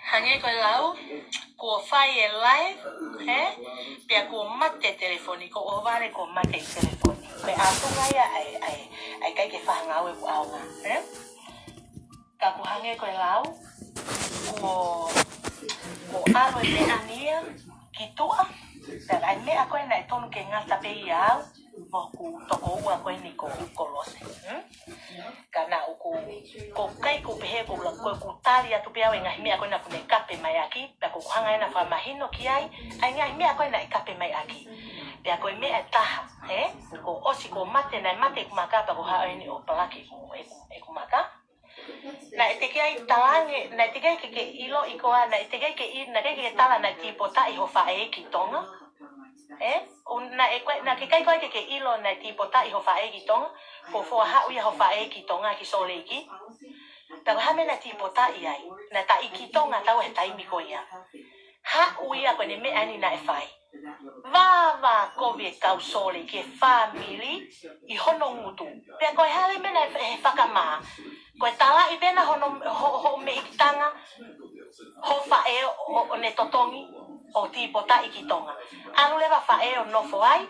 Hange ko lau, ko fai e live, pia ko mate telefoni, ko ovare ko mate telefoni. Me aku ngaya ai kai ke whangawe ko aunga, Ka ko hange ko lau, ko aro e me ania, ki tua, pia ai me ako e nai tonu ke ngata pe iau, voku toko ua koe ni ko ukolose. Kana uku ko kai ko pehe ko la ko tali atu pe awe ngahi me ko na kune kape mai aki pa ko hanga na fa mahino ki ai ngahi me ko na kape mai aki pe ko me ataha ko osi ko mate na mate ko maka pa ko ha ni o palaki ko ko maka na eteke ai talange na eteke ke ilo iko na eteke ke i na ke tala na tipo ta i ho fa e ki tonga na na ke kai ko ke ilo na tipo ta i ho fa e ki tonga fo ha uia ho fa e ki tonga ki sole ki pero ha me na tipo ta i ai na ta i ki tonga ta e tai mi ko ia ha uia ko ne me ani na e fai va ko ve ka sole ke family i hono mutu pe ko ha le me na e fakama ko tala i bena ho me tanga ho fa e o ne totongi o tipo ta i ki tonga anu le va fa e o no fo ai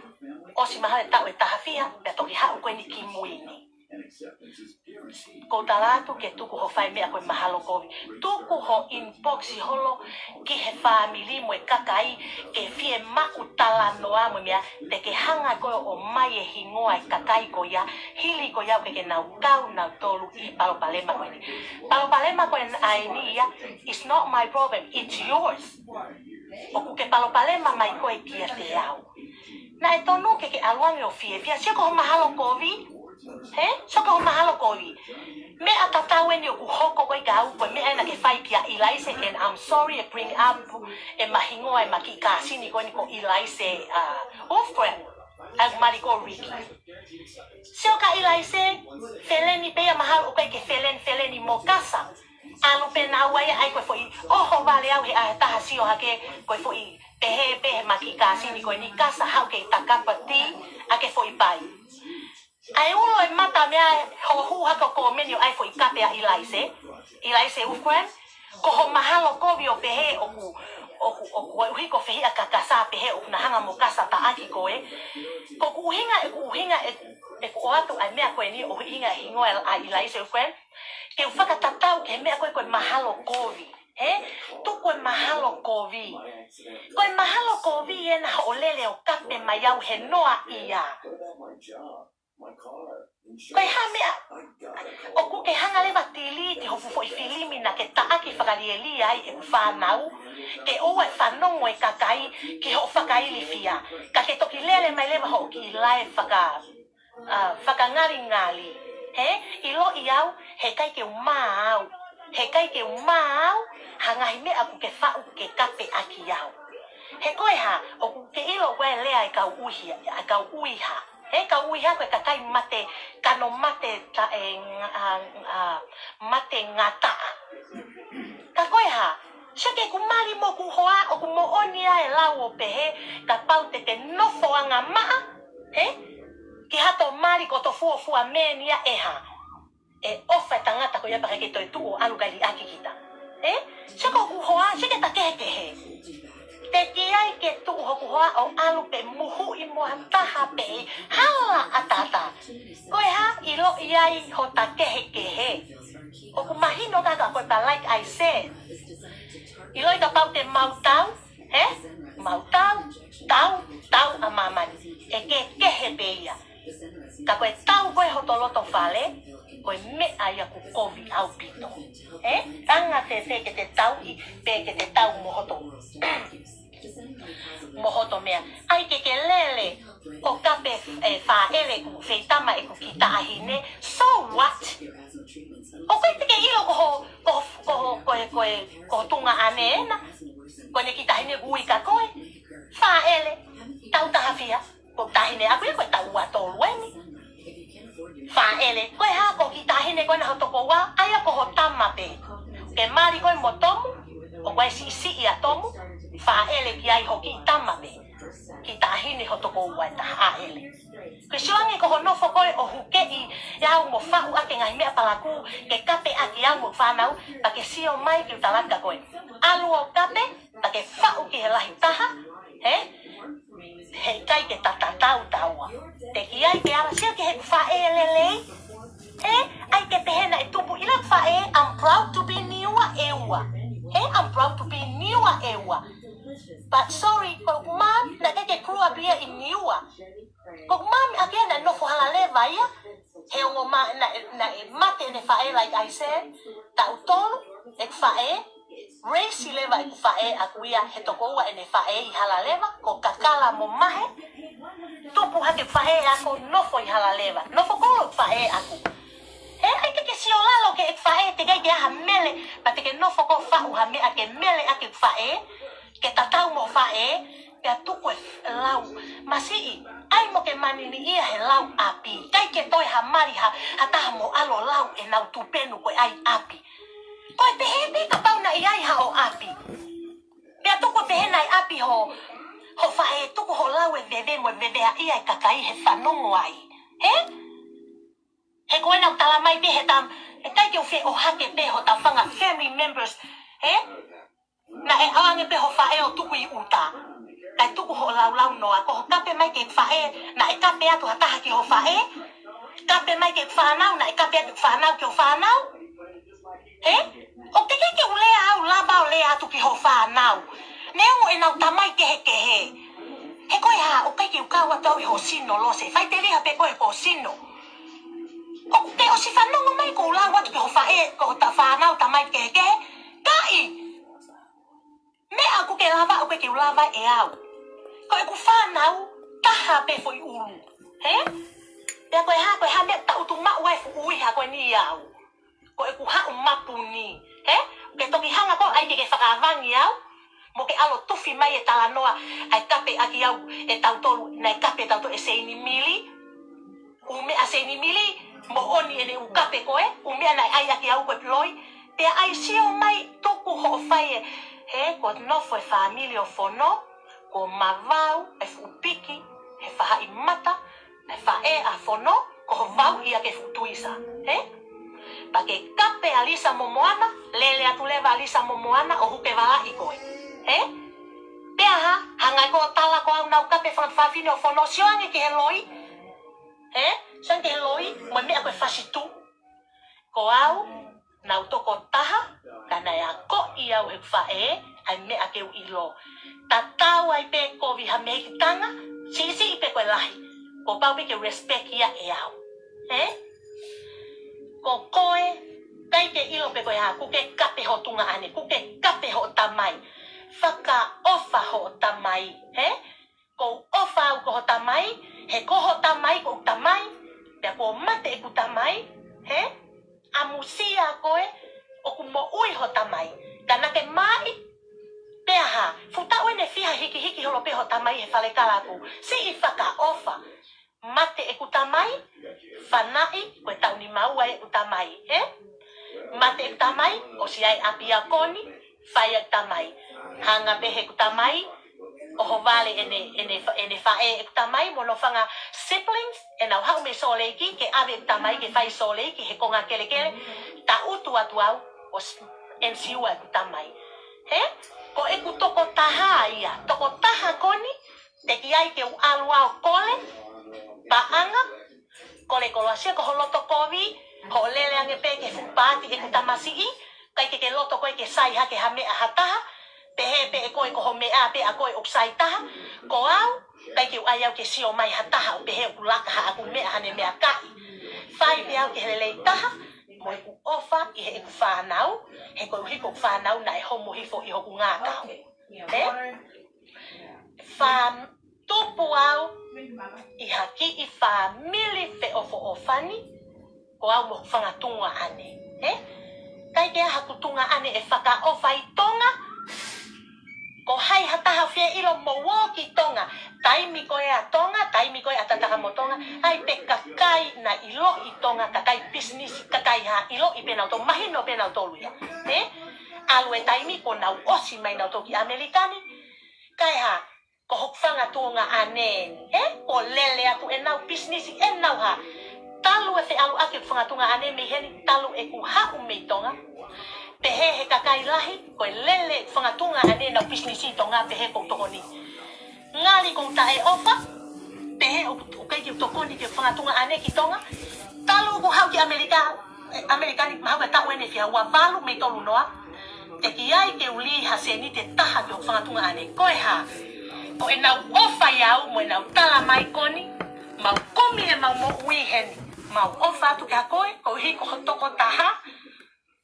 o si mahale tau e tahawhia, pia toki hau koe ni ki muini. Ko talatu ke tuku ho whai mea koe mahalo kovi. Tuku ho inbox i holo ki he family mo e kakai ke fie maku tala noa mo mea te ke hanga koe o mai e hingoa e kakai ko ia hili ko ia ke nau kau nau tolu i palopalema koe ni. Palopalema koe ai ni ia it's not my problem, it's yours. O ku ke palopalema mai koe kia te au. Na e tonu ke aluangi o fie pia sio ko mahalo kovi sio ko mahalo kovi me atatau ni o hoko ko ga u me ana ke fai pia ilaise and I'm sorry to bring up e mahingo e makika sini ko ni ko ilaise friend as mariko Ricky sio ka ilaise feleni pe mahalo ko ke feleni mo casa alu pe na wa ai ko foi ho vale au he ta sio hake ko foi pehe makika sini ko ni casa hau ke takapati ake foi pai ai ulo e mata mea ho haka ko menio ai foi kape a ilaise ufren ko ho mahalo ko bio pehe o hiko fehi a kakasa pehe o na hanga mo casa ta aki ko ko uhinga e ko atu ai mea ko ni o hinga hingo a ilaise ufren ke ufaka tatau ke mea ko mahalo kovi tu koe mahalo kovi. Koe mahalo kovi e na olele o kape mai au he noa ia. Koe ha mea, o ku ke hanga lewa tili te hofu i filimi na ke taaki whakarieli ai e whanau, ke oa e whanongo e kakai ki ho whakaili fia. Ka ke toki lele mai lewa ho ki lai whakangari ngali. Ilo i au, he kai ke umau. He kai ke umau, hangahi me aku ke whau ke kape aki au. He koe ha, o ke ilo koe lea e kau uiha. He kau uiha koe kakai mate, kano mate mate ngata. Ka koe ha, seke kumari mo kuhoa o kumooni e lau o pehe, ka pau te nofo anga maa. Ki hato mari ko to fua menia eha. E ofa tangata ko ia pake ke toi tu o alu gali aki kita. Seko kuhoa, seke ta kehe. Te kiai ke tu ho kuhoa o alu pe muhu i moa taha pe hala atata. Koe ha ilo iai ho ta kehe. O kumahino kaka koe pa like I said. Ilo i ka pau te mautau, mautau, tau amamani. E kehe pe ia. Ka koe tau koe ho toloto fale. Koe me ai aku kovi au pito. Anga te ke te tau i pe ke te tau mohoto. Mohoto mea. Ai ke lele o kape whaele ku whetama e ku kita ahine. So what? O koe te ke ilo ko tunga ane ena. Koe ne kita ahine gui ka koe. Whaele. Tau tahawhia. Ko tahine aku e koe tau atolu eni. Whaele, koe ha ko ki tahine koe na hotoko wā, aia ko ho tama pe. Ke mari koe mo tomu, o koe si i a tomu, whaele ki ai hoki tama pe. kita hini ho toko ua ta aele. Ke siwangi ko hono fokoe o huke I ya mo fa u ake ngai mea palaku ke kape aki ya mo whanau pa ke sio mai ki utalaka koe. Alu o kape pa ke fa u ki he lahi taha he kai ke tatatau taua. Te ki ai ke ara sio ki he whae lelei. Ai ke pehena e tupu ila whae I'm proud to be niua eua. I'm proud to be niua eua. But sorry, kok mam na ke krua bia in niua. Kok mam akia na no hala leva ia. He ngo ma na mate ne fae like I said. Ta utol ek fae. Race leva ek fae akuia he toko ua ene fae I hala leva ko kakala mo mahe. Tupu hake fae ako no foi hala leva. No fo ko fae aku. Ai ke si olalo ke ek fae te gai ha mele, pa te ke no fo ko fa u ha me ake mele ake fae. Ke tatau mo fae, ke tuku lau. Masii, ai mo ke manini ia he lau api. Kai ke toi ha mari ha taha mo alo lau e nau tupenu koe ai api. Koe pehe ka pau na iai ha o api. Pea tuku pehe na api ho fae tuku ho lau e veve mo veve a ia e kakai he whanongo ai. He koe nau talamai pehe tam, e kai ke uwhi o hake pehe ho ta whanga family members. Na e awange pe ho fae o tuku I uta. Kai tuku ho lau noa. Ko ho kape mai ke fae. Na e kape atu hataha ki ho fae. Kape mai ke whanau. Na e kape atu whanau ki ho whanau. O te ke ulea au laba o lea atu ki ho whanau. Neo e nau tamai kehe. He koe ha o kai ke ukawa tau I ho sino lo se. Fai te liha pe koe ko sino. O te o si whanongo mai ko lau atu ki ho fae. Ko ho ta whanau tamai kehe. Kai! Me aku ke lava o ke lava e au. Ko e ku whanau taha pe foi ulu. Pea koe ha me ta utu ma ua e fu ui ha koe ni au. Ko e ku ha mapu ni. Ke toki hanga ko ai ke whakawangi au. Mo ke alo tufi mai e talanoa. Ai kape aki au e tautolu. Na e kape tautolu e seini mili. Ume a seini mili. Mo oni e ne u kape koe. Ume a nai ai aki au koe ploi. Pea ai sio mai tuku ho fai ko no foi família o fono, ko mavau, e fupiki, e faha I mata, e fae a fono, ko vau ia ke futuisa. Pa ke kape a lisa momoana, lele atu leva a lisa momoana, o huke wala I koe. Pea hangai ko tala ko au nau kape whafine o fono, sioange ke he loi. Sioange ke he loi, mo mea koe fasitu. Ko au, nau toko taha, kana e a ko I au he whae, ai mea keu ilo. Tatau ai pe ko viha mei ki tanga, si I pe koe lahi. Ko pau pe ke respect ia e au. Ko koe, kai ke ilo pe koe ha, kuke kape ho tunga ane, kuke kape ho tamai. Whaka ofa ho tamai. Ko ofa au ko ho tamai, he ko ho tamai ko tamai, pea ko mate e ku tamai, amusia koe, o ku mo ui ho tamai. Kana ke mai, pea ha, futau ene fiha hiki holo pe ho tamai he whale kalaku. Si I whaka ofa, mate e ku tamai, whanai, koe tau ni maua e ku tamai. Mate e ku tamai, o si ai api a koni, whai e ku tamai. Hanga pe he ku tamai, o ho vale ene whae e ku tamai, mono whanga siblings, e nau hau me soleiki, ke ave e ku tamai, ke whai soleiki, he konga kele, ta utu atu au, o ensiua e ku tamai. Ko e ku toko taha ia, toko taha koni, te ki ai ke u alu au kole, paanga, kole koloasia, ko ho loto kovi, ho lele ange pe ke fupati e ku tamasi I, kai ke loto koe ke sai hake ha mea hataha, pehe pe e koe ko ho mea pe a koe opsai taha, ko au, kai ke u ai au ke sio mai hataha, o pehe u laka ha aku mea hane mea kai. Whai pe au ke helelei taha, mo e ku ofa I he e ku whanau, he koe uhiko ku whanau na e homo hifo I hoku ngākau. Tupu au, I haki I family fe ofo ofani, ko au mo whangatunga ane. Kai ke aha kutunga ane e whaka ofa I tonga, ko hai hataha whia ilo mo woki tonga, taimi koe a tonga, taimi koe a tataka mo tonga, ai pe kakai na ilo I tonga, kakai business, kakai ha ilo I penau to, mahino penau to luia. Alu e taimi ko nau osi mai nau toki Amerikani, kai ha, ko hokfanga tuonga ane o lele aku enau business enau ha talu e au ake hokfanga tuonga ane me heni talu e ku ha umeitonga pehe he kakai lahi ko lele hokfanga tuonga ane na business tonga pehe ko tokoni ngali ko tae ofa pehe o kai ki tokoni ke hokfanga tuonga ane ki tonga talu ko ha ki Amerikani maha ta wene fia wa valu me tolu noa te ki ai ke uli haseni te taha ke hokfanga tuonga ane ko ha ko enau ofa yau mo enau tala mai koni mau komi e mau mo ui heni mau ofa tu ka koe ko hi ko toko taha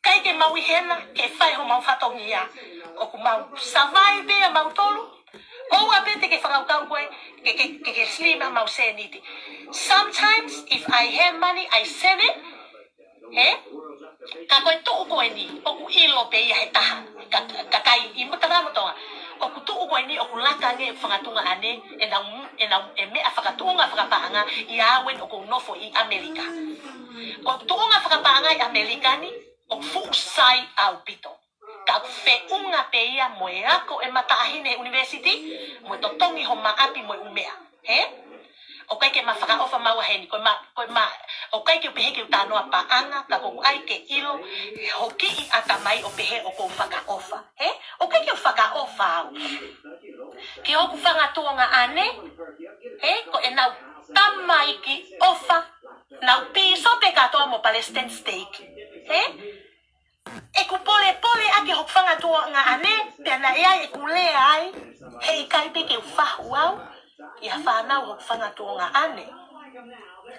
kai ke mau hena ke fai ho mau fatongia ko ku mau survive e mau tolu o wa bete ke whakau kau koe ke slima mau seniti sometimes if I have money I send it ka koe tuku koe ni o ku ilo pe ia he taha ka kai imu taramo tonga o ku tuku koe ni o ku laka nge whangatunga ane e mea whakatunga whakapaanga i awen o ku nofo i Amerika o ku tukunga whakapaanga i Amerika ni o fusai au pito ka whiunga pe ia mo e ako e mataahine university mo totongi ho maapi mo umea o kai ke ma whakaofa maua heni koe ma o kai ke pehe ke utanoa paanga ka kou ai ke ilo hoki i atamai o pehe o kou whakaofa o kai ke whakaofa au ke oku whangatuonga ane ko e nau tamai ki ofa nau piso pe katoa mo Palestine steak e ku pole ake hoku whangatuonga ane pena e ai e ku lea ai hei kai pe ke whahu au ia whanau hoku whangatuonga ane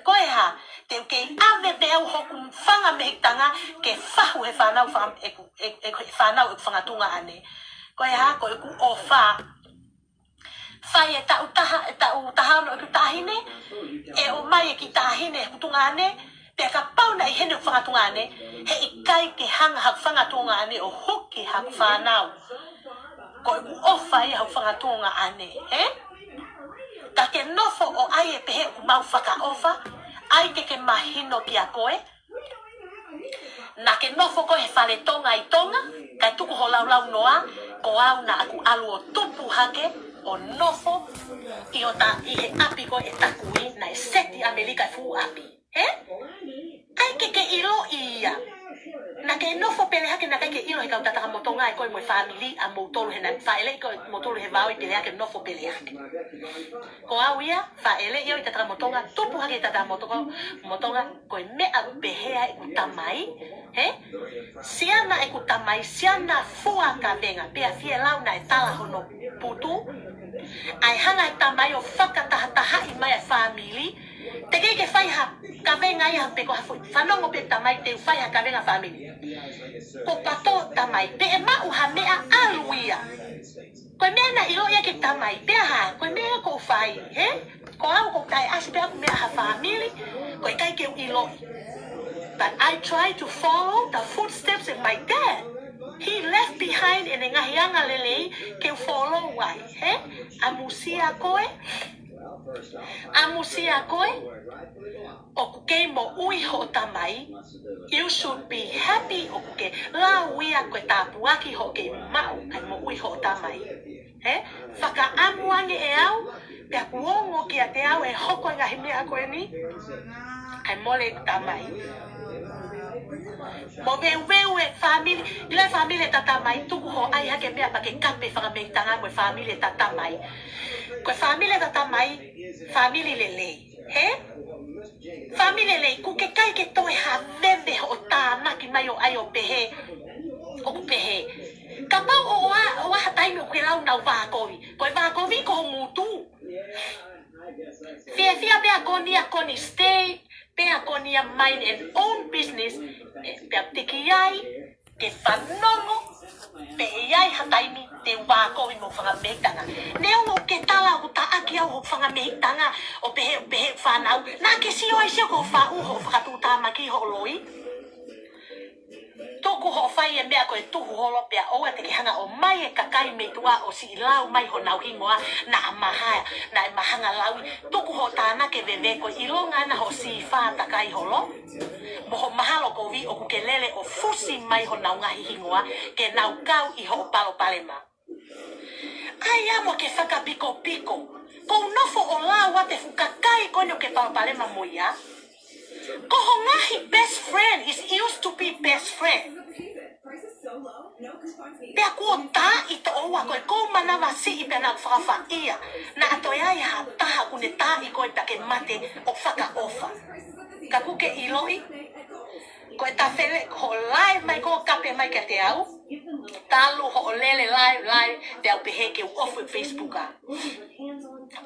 koe ha te ke ave pe au hoku whanga mehitanga ke whahu he whanau e whanau e whangatunga ane koe ha koe ku ofa whai e tau taha no e ku tahine e o mai e ki tahine hutunga ane pe ka pauna i hene whangatunga ane he i kai ke hanga haku whangatunga ane o hoki haku whanau koe ku ofa i haku whangatunga ane ka ke nofo o ai e pehe u mau whakaofa ai ke mahino ki a koe na ke nofo koe he whale tonga i tonga kai tuku ho lau noa ko au na aku alu o tupu hake o nofo i o ta i he api koe e takui na e seti Amerika e fu api ai ke ilo ia na ke nofo pele hake na kai ke ilo he kau tataka motonga e koe mo family a motolo he na whaele koe motolo he vau i pele hake nofo pele hake ko au ia whaele ia i tataka motonga tupu hake i tataka motonga koe mea upehea e kutamai siana e kutamai siana fua ka venga pea fie lau na e tala hono putu ai hanga e tamai o whakatahataha i mai a family te kei ke whaiha ka venga ia pe ko hafu whanongo pe tamai te whaiha ka venga family ko pato tamai pe e mau ha mea aluia koe mea na ilo ia ke tamai pe ha koe mea ko whai ko au ko kai asi pe aku mea ha family koe kai ke ilo but I try to follow the footsteps of my dad. He left behind in ngahianga lele ke follow why amusia koe o ke mo ui ho tamai you should be happy o ke la uia koe tapuaki ho ke mau kai mo ui ho tamai whaka amuange e au pe akuongo ki a te au e hoko ngahi mea koe ni ai mole tamai mo veu e family ile family tata mai tuku ho ai hake mea pa ke kape whakameitanga mo family tata mai ko family tata mai family lele family lele ku ke kai ke toi ha veve o tāna ki mai o ai o pehe o ku pehe ka pau o wa hatai mo ke lau nau vākovi ko vākovi ko mutu fia pea koni stay pea koni mind and own business pea tiki ai ke whanongo pe iai hataimi te wākovi mo whangameitanga neo o ke tala o ta aki au ho whangameitanga o pehe whanau nā ke sio ai sio ko whau ho whakatūtāmaki ho loi tōku ho whai e mea koe tuhu holo pea oa te ke hanga o mai e kakai me tua o si lau mai ho nau hingoa na amahaya na e mahanga laui tōku ho tāna ke veve koe i longa na ho si whā takai holo moho mahalo ko vi o kukelele o fusi mai ho nau ngahi hingoa ke nau kau i ho palo palema ia mo ke whakapiko-piko. Ko nofo o la wa te fukakai kono ke palapalema mo ia. Ko ho ngahi best friend is used to be best friend. Pea kua tā i to oua koe kou manawa si i pena whakawha ia. Na atoia i ha taha kune tā i koe pake mate o whakaofa. Ka kuke i loi. Koe ta whele ho live mai ko kape mai ka te au. Talu ho lele live te au pehe ke off with Facebook a.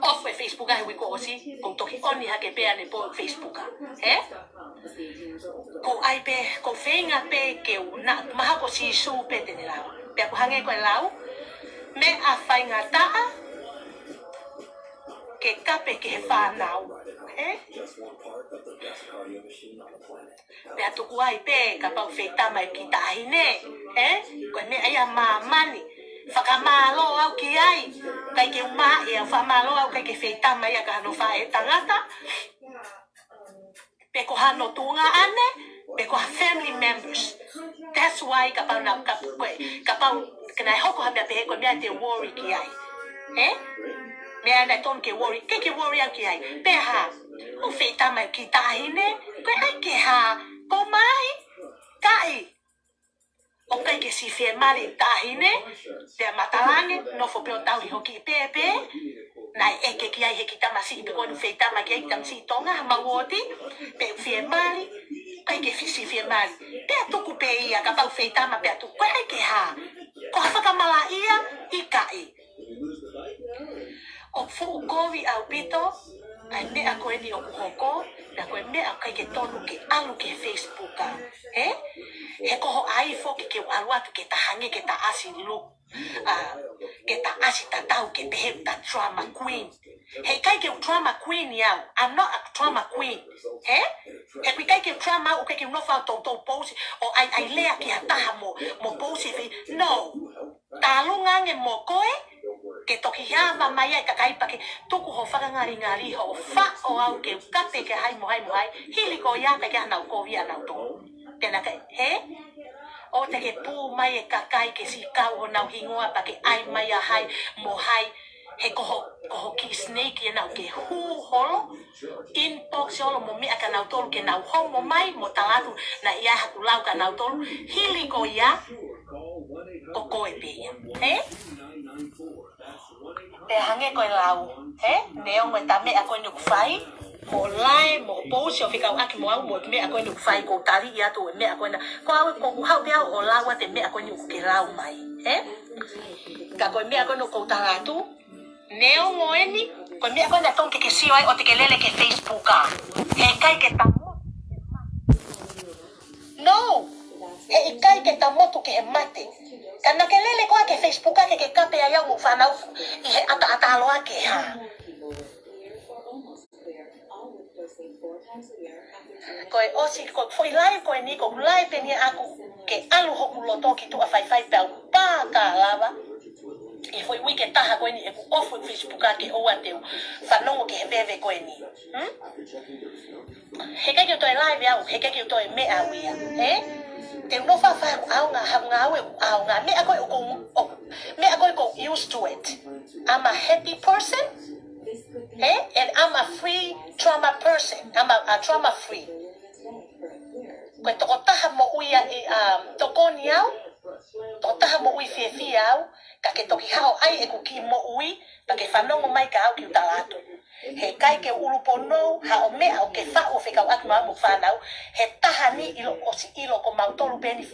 Off with Facebook a he wiko osi. Kong toki oni hake pea ne po Facebook a. He? Ko ai pe, ko whenga pe ke na maha ko si su pe tene lau. Pea ko hange koe lau. Me a whainga taa. Ke kape ke he whanau. He? Pea tuku ai pe, ka pau wheita mai ki tahi ne. He? Koe me ai a mamani. Whakamalo au ki ai. Kai ke uma e a whamalo au kai ke wheita mai a ka hano whae tangata. Pe ko hano tunga ane, pe ko family members. That's why ka pau na ka pau kana hoko ha me pe ko me te worry ki ai. Eh? Me ana ton ke worry, ke worry ki ai. Pe ha, o feita mai ki tahi ne, ko ai ke ha, ko mai kai. O kai ke si fie mari tahi ne, te matalange no fo pe o tau hi hoki pepe. Nai eke ki ai he ki tamasi pe ko no feita mai ki ai tamsi tonga mangoti pe fie mari kai ke fisi fie mari pe tuku pe ia ka pau feita ma pe tu ko ai ke ha ko fa mala ia I kai o fu kovi au pito ai me a ko ni o hoko na ko me a kai ke tonu ke alu ke Facebook a he ko ho ai fo ke alu atu ke tahange ke ta asi lu ke ta asi ta tau ke pe ta drama queen. Hey, kai ke drama queen ya. I'm not a drama queen. He kui kai ke drama o kai ke no fa to pose o ai lea ki hata mo pose fi. No. Talunga nge mo koe ke toki hava mai ka kai pa ke tuku ho fa ngari ho fa o au ke kape ke hai mo hili ko ya ka ke na ko via na to. Ke na kai he o te ke pū mai e kakai ke si kau ho nau hingoa pa ke ai mai a hai mo hai he koho ki snake e nau ke hu holo inbox holo mo mea ka nau tolu ke nau homo mai mo talatu na ia haku lau ka nau tolu hili ko ia ko koe pe ia te hange koe lau neo me ta mea koe nuku whai mo lai mo pose o fika aki mo au mo me a ko ni fai ko tali ia to me a ko na ko au ko hau te o la wa te me a ko ni ke lau mai ka ko me a ko no ko tala tu neo mo eni ko me a ko na ton ke si ai o te ke lele ke Facebook a he kai ke tamo no he kai ke tamo tu ke mate kana ke lele ko ke Facebook a ke kape ya mo fa na i he ata lo ake ha koe osi ko foi live ko ni ko live ni aku ke alu hoku loto ki tu a fai pe pa ka lava e foi weekend ta ko ni e ku off Facebook ke o ate fa no ke bebe ko ni he ka to live ya he ka to me a wi te no fa au nga me ako ko used to it. I'm a happy person and I'm a free trauma person. I'm a trauma free. Koe toko taha mo uia toko ni au, toko taha mo ui fie au, ka ke toki hao ai e kuki mo ui, pa ke whanongo mai ka au ki utalatu. He kai ke ulupono, hao mea o ke whao whikau atu maa mo whanau, he taha ni ilo osi ilo ko mau tolu peni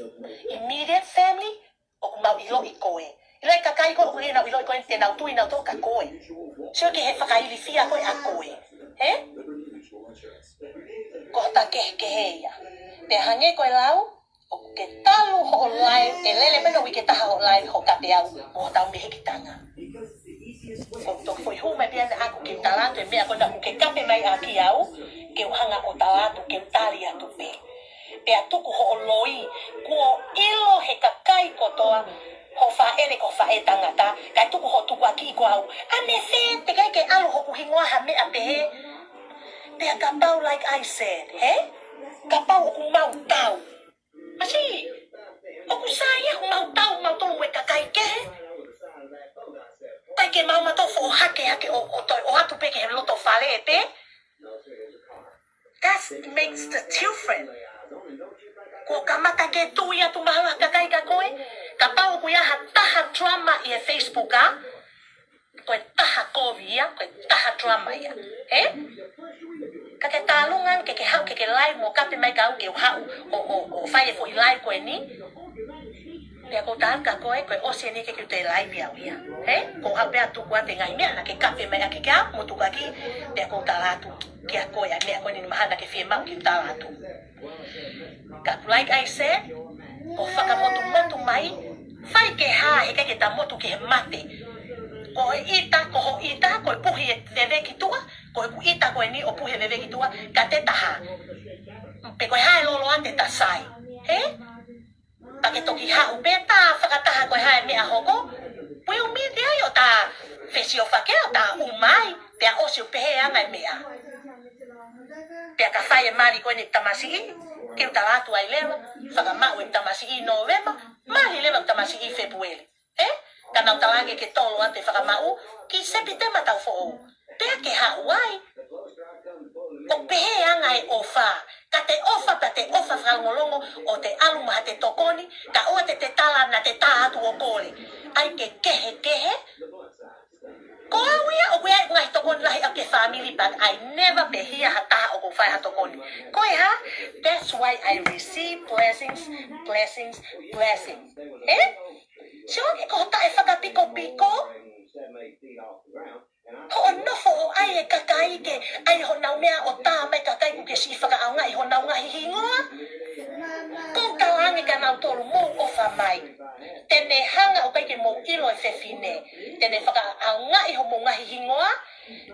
immediate family, o ko mau ilo i koe. Ilai ka kai ko ui nau ilo i koe te nau tui nau toka koe. Sio ke he whakaili fia koe a koe. Ko ta ke heia. Te hange koe lau, o ke talu ho live, e lele meno wike taha ho live ho kape au, o tau me hekitanga. O to foi huma pia na aku ke talatu e mea kona ke kape mai a ki au, ke uhanga o talatu ke utali atu pe. Pe atuku ho loi, kuo ilo he kakai kotoa, ho faele ko fae tangata, ka tuku ho tuku aki ko au. Ame fe, te kai ke alu ho kuhingoa ha mea pehe. Pe a kapau like I said, kapau ku mau tau. Masi, aku saya ku mau tau mau tolu we kakai ke. Kai fo hake o hatu peke he loto fale e pe. That makes the difference. Ko kamata ke tuia tu mahala kakai ka koe. Ka pau kuia ha taha drama i e Facebook a. Koe taha kovia, koe taha drama ia. Ka ke talungan, ke hau, ke live mo kape mai ka au ke hau o whae fo i live koe ni. Pea ko tahan ka koe osi ni ke te live ia ia. Ko hau pea tu kua te ngai mea na ke kape mai a ke kia mo tu kaki. Pea ko talatu ke a koe a mea koe ni mahana ke fie mau ki talatu. Like I said, ko whakamotu mai, whai ke ha, he ke ta motu ke he mate. Ko ita, ko ho ita, ko puhi e vewe ki tua, ko ita ko ni o puhi vewe ki tua, ka te taha. Pe ko ha e lolo ante ta sai. Pa ke toki ha upeta, whakataha ko ha e mea hoko, pui umi te ai o ta whesi o whake o ta umai, pea osi o pehe anga e mea. Pea ka whai e mari koe ni tamasi i, ke utalatu ai lewa, whakamau e tamasi i November, mari lewa tamasi i February. Kana utalange ke tolo ate whakamau, ki sepi te matau fo ou. Pea ke hau ai, o pehe anga e ofa, ka te ofa whalongolongo o te aluma te tokoni, ka oa te tala na te tātu o kore. Ai ke kehe, ko awia o kuia ngai tokoni lahi au ke family, but I never behia hata o ko whai hatokoni. Koe ha? That's why I receive blessings. So ke ko tae whakapiko-piko? Ho nofo o ai e kakai ke ai ho nau mea o tā mai kakai ku ke si whakaaunga i ho nau ngahi hingoa. Ko talangi ka nau tolu mō ofa mai. Tene hanga o kai ke mō ilo e whewhine. Tene whakaaunga i ho mō ngahi hingoa.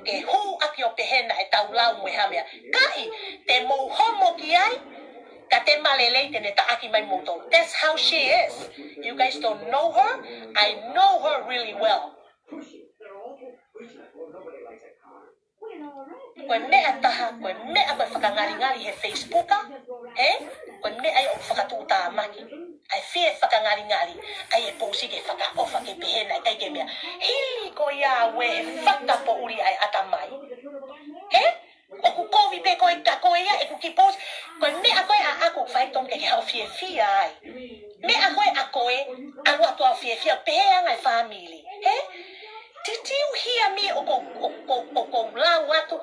Ke hu aki o pehena e tau lau mwe hamea. Kai, te mō homo ki ai. Ka te malelei tene ta aki mai mō tolu. That's how she is. You guys don't know her. I know her really well. Koe mea taha, koe mea koe whakangari-ngari he Facebooka, koe mea ai o whakatūta maki. Ai whie whakangari-ngari, ai e pōsi ke whakaofa ke pehena e kai ke mea. Hili ko ia we he whakapo uri ai atamai. O ku kovi pe koe ka koe ia, e ku ki pōsi. Koe mea koe a ako whaiton ke hau whie ai. Mea koe a koe, anu atu au whie pehe angai family. Did you hear me o ko lau atu?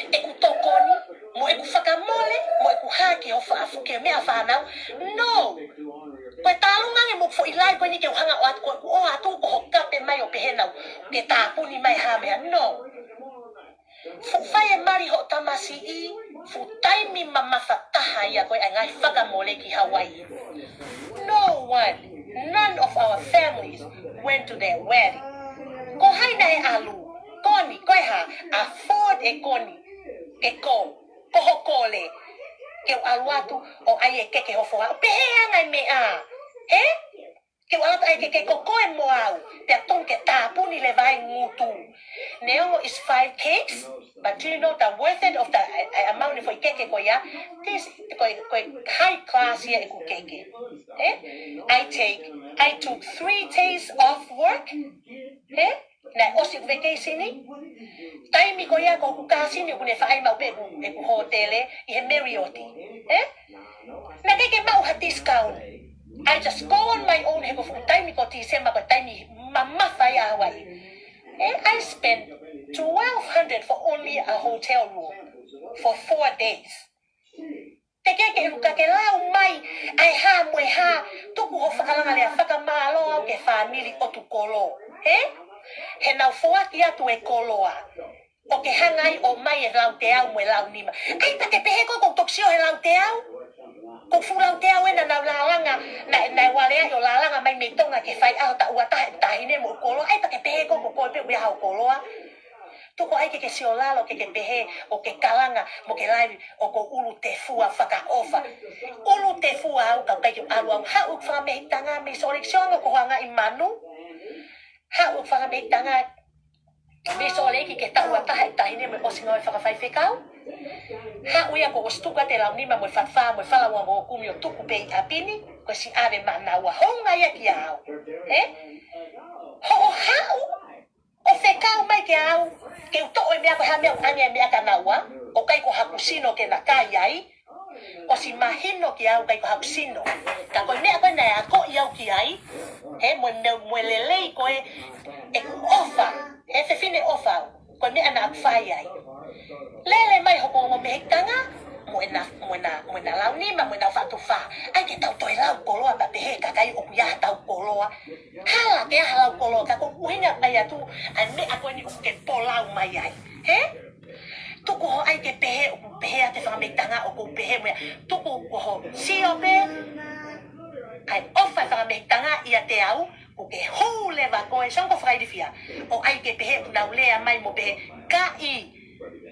E ku tokoni, mo e ku whakamole, mo e ku haki ho whaafu ke mea whanau. No! Koe tālungange mo fo ilai koe ni ke uhanga o atu, koe o atu ko ho kape mai o pehenau, ke tāpuni mai hamea. No! Fu whai e mari ho tamasi i, fu taimi mamawhataha ia koe ai ngai whakamole ki Hawaii. No one, none of our families went to their wedding. Ko haina e alu, koni, koe ha, afford e koni, ke ko ho kole, ke o alu atu, o ai e keke ho foa, pehe angai mea, ke o alu ai ke koe mo au, te atong ke tāpuni le vai ngutu. Neongo is 5 cakes, but do you know the worth it of the amount for keke ko ya? This koe high class ya e ku keke. I took 3 days off work, na osi vacation ni. Taimi ko ya ko ku kasi ni ku ne whaai mau pe e ku hotele i he Marriott. Na keke mau ha discount. I just go on my own he ko taimi ko December ko taimi mama whai a Hawaii. I spent $1,200 for only a hotel room for 4 days. Te keke he ke lau mai ai ha mwe ha tuku ho whakalanga lea whakamalo au ke whaniri o tu kolo. He nau whoaki atu e koloa. O ke hangai o mai e lau te au mwe lau nima. Ai pa ke pehe ko toksio he lau te au. Ko fu lau te au e na nau lalanga. Na walea yo lalanga mai me tonga ke whai au ta ua tahine mo kolo. Ai pa ke pehe ko koe pe uia hau koloa. Tuko ai ke sio lalo ke pehe o ke kalanga mo ke live o ko ulu te fua whakaofa. Ulu te fua au ka kai alu au hau whakamehitanga me soreksionga ko hanga i manu. Hau whakamehitanga me soreki ke taua tahine me osinga e whakawhai whekau. Hau ia ko ostuka te lau nima mo whawha mo whalawa mo kumi o tuku pe i apini ko si ave manaua honga ia ki au. Ho hau o ke au, ke uto e mea ko ha mea ane mea ka naua, o kai ko hakusino ke na kai ai, o si mahino ki au kai ko hakusino. Ka koe mea koe nei a ko i au ki ai, he mo lelei koe e ku ofa, he fefine ofa au, koe mea na akufai ai. Lele mai hoko mo mehekanga, mo na lau nima, mo na whatu wha. Ai ke tau toi lau koloa, pa pehe kakai o kuia tau koloa. Hala ke aha lau koloa, ka ko uhinga mai atu, ai mea koe ni o ke po lau mai ai. He? Tuku ho ai ke pehe, o ku pehe a te whakamekitanga, o ku pehe mea. Tuku ho sio pe, ai ofa whakamekitanga ia te au, o ke hou lewa koe, sanko whakairifia. O ai ke pehe, nau lea mai mo pehe, ka i.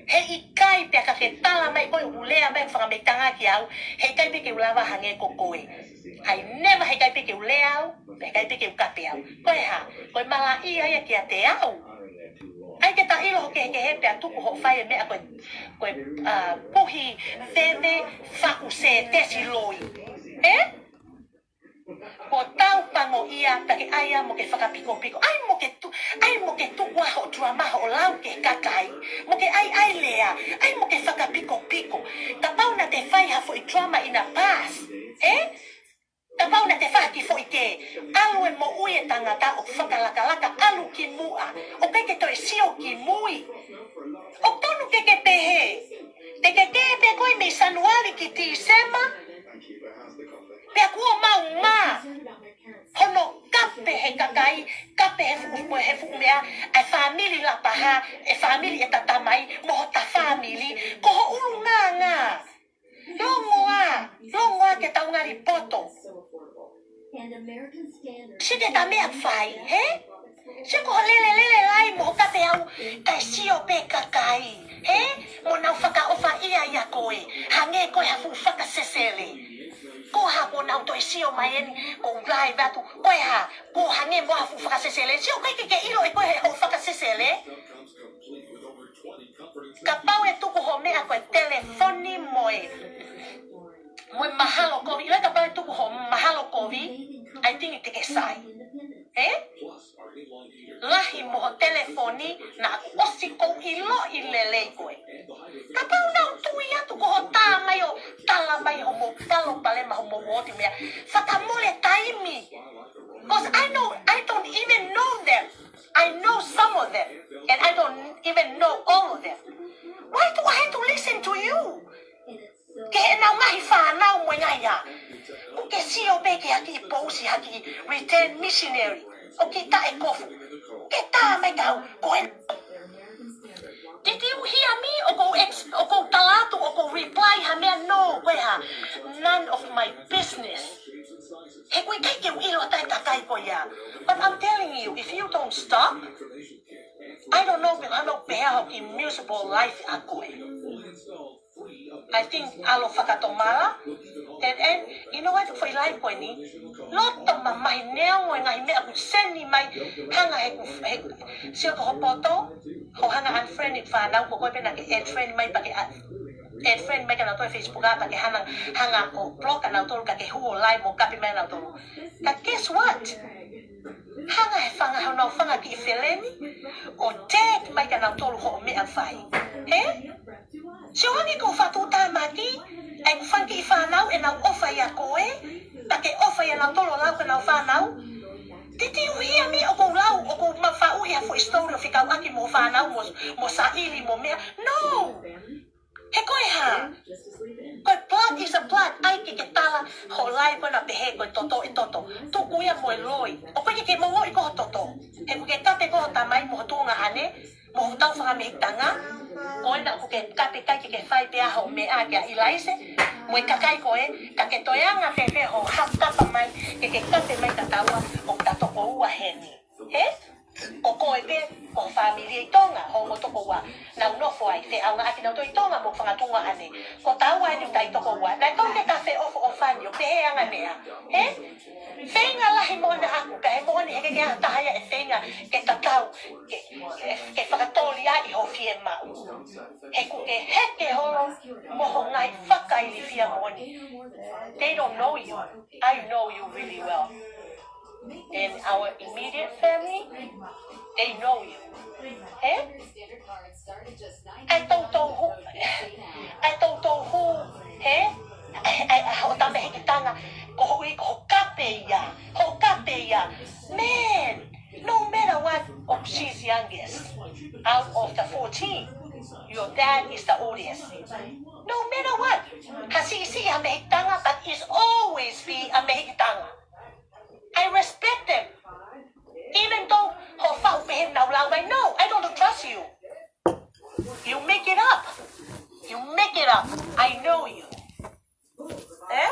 He I kai pe ka ke tala mai koe ulea mai whakamekitanga ki au, he kai pe ke ulawa hange ko koe. Ai never he kai pe ke ulea au, he kai pe ke ukape au. Koe ha, koe mala I ai ki a te au. Ai ke ta ilo ho ke he pe a tuku ho whae mea koe puhi veve whaku se tesi loi. Ko tau pango ia take aia mo ke whakapiko piko. Ai mo ke tuku aho drama ho lau ke kakai. Mo ke ai lea. Ai mo ke whakapiko piko. Ka pau na te whai ha fo I drama ina pass. Ka pau na te whaki fo I ke. Alu e mo ui e tangata o whakalakalaka alu ki mua. O ke ke toi sio ki mui. O tonu ke pehe. Te ke pe koe me sanuari ki ti sema. Pea kua mau ma. Hono kape he kakai, kape he fuku mea, ai family la paha, e family e tatamai, moho ta family, koho ulu ngā. Longoa ke tau ngari poto. Si te ta mea whai, he? Si koho lele lai moho kape au, kai sio pe kakai, he? Mo nau whaka ofa ia koe, hange koe hafu whaka sesele. Ko ha ko nau toi sio mai eni ko ulai batu ko ha ko hange mo hafu whakasesele sio kai ke ilo e ko he ho whakasesele ka pau e tuku ho mea koe telefoni moe mahalo kovi ila ka pau e tuku ho mahalo kovi I think I take a sai lahi mo ho telefoni na osi ko ilo ilelei koe ka pau nau tui atu ko ho tā mai o tala mai ho mo talo pale ma ho mo woti mea whakamole taimi because I don't even know them I know some of them and I don't even know all of them why do I have to listen to you ke nau ngahi whanau mo ngaya ko ke sio be ke haki posi haki return missionary o ki ta e kofu ke tā mai kau ko e did you hear me? O ko talatu, o ko reply ha mea no, koe ha. None of my business. He koe kai ke ilo atai takai koe ya. But I'm telling you, if you don't stop, I don't know hano pehea hoki musical life a koe. I think alo whakatomara. And you know what? For life koe ni, loto mamai neo e ngahi mea ku seni mai hanga he sio ko hopoto. Ho hanga unfriended whanau ko koe pena ke add friend mai pa ke add friend mai ka nau toi Facebook a pa ke hanga ko blog ka nau tolu ka ke huo live mo kapi mai nau tolu. Ka guess what? Hanga he whanga hau nau whanga ki I wheleni o tag mai ka nau tolu ho o mea whai. He? Sio hangi ko whatu tā maki ai ku whanki I whanau e nau ofa ia koe pa ke ofa ia nau tolu lau ka nau whanau. Did you hear me? O ko lau, o ko mawhauhi a fo story o whikau aki mo whanau mo saili mo mea. No! He koe ha. Koe blood is a blood. Ai ke tala ho lai koe na pehe koe toto e toto. Tuku ia mo e loi. O koe ke mo ngoi koho toto. He koe ke kape koho tamai mo tunga ane. Mo tau whakamehitanga. Koe na ko ke kape kai ke whai pe aha o mea ke a ilaise. Mo e kakai koe. Ka ke toeanga pepe ho hakapa mai. Ke kape mai kataua o tatoko ua heni. He? Ko koe pe, ko familia I tonga, ho mo toko ua. Nau nofo ai, te au nga ati nau toi tonga mo whangatunga ane. Ko tau ai tu tai toko ua. Nai tau te kafe ofo o whani o pehe anga mea. He? Whenga lahi mo na aku, ka he mo ni heke kia tahaya e whenga ke tatau, ke whakatoli ai I ho fie mau. He ku ke heke horo, moho ngai whakaili fia mo ni. They don't know you. I know you really well. and our immediate family, they know you. Eh? I don't know who, eh? Ho tame hiki tanga, ko hui ko kape ya. Man, no matter what, she's youngest. Out of the 14, your dad is the oldest. No matter what, hasisi ang mehitanga, but it's always be a mehitanga. I respect them. Even though ho fau pehem na ulau, I know, I don't trust you. You make it up. I know you. Eh?